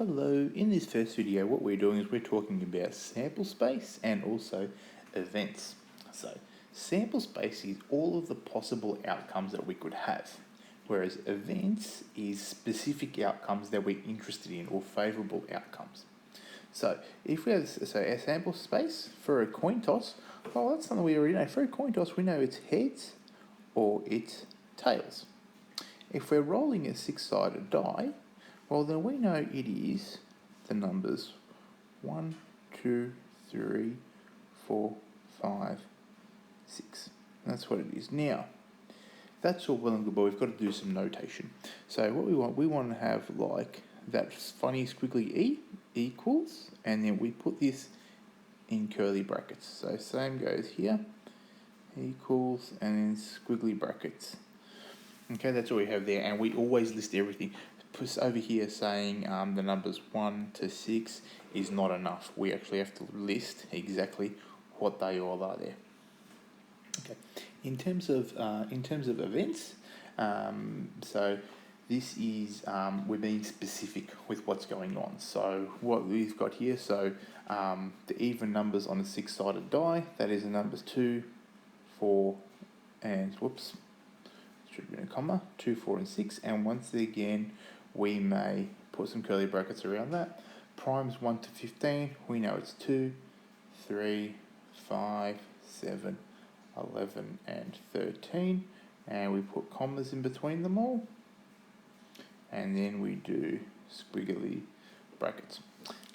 Hello, in this first video what we're doing is we're talking about sample space and also events. So sample space is all of the possible outcomes that we could have, whereas events is specific outcomes that we're interested in or favourable outcomes. So if we have our sample space for a coin toss, well that's something we already know. For a coin toss we know it's heads or it's tails. If we're rolling a six-sided die, well then we know it is the numbers 1, 2, 3, 4, 5, 6. That's what it is. Now, that's all well and good, but we've got to do some notation. So what we want to have like that funny squiggly E equals, and then we put this in curly brackets. So same goes here, equals, and then squiggly brackets. Okay, that's all we have there, and we always list everything. Push over here saying the numbers 1 to 6 is not enough. We actually have to list exactly what they all are there. Okay, in terms of events, so this is we're being specific with what's going on. So what we've got here, so the even numbers on a six-sided die, that is the numbers 2, 4, and whoops. Should be in a comma, 2, 4, and 6, and once again we may put some curly brackets around that. Primes 1 to 15, we know it's 2, 3, 5, 7, 11, and 13, and we put commas in between them all, and then we do squiggly brackets.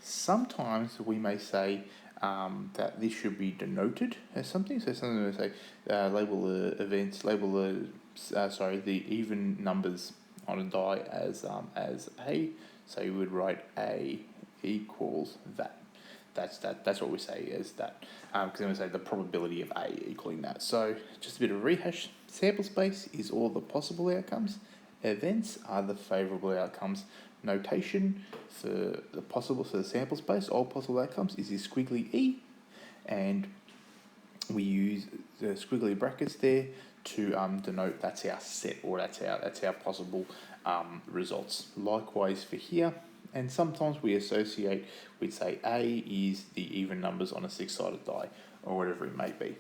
Sometimes we may say that this should be denoted as something. So sometimes we say label the events, label the even numbers on a die as A. So you would write A equals that. That's what we say as that. Because then we say the probability of A equaling that. So just a bit of a rehash. Sample space is all the possible outcomes. Events are the favourable outcomes. Notation for the sample space, all possible outcomes, is this squiggly E, and we use the squiggly brackets there to denote that's our set, or that's our possible results. Likewise for here, and sometimes we associate, we'd say A is the even numbers on a six-sided die, or whatever it may be.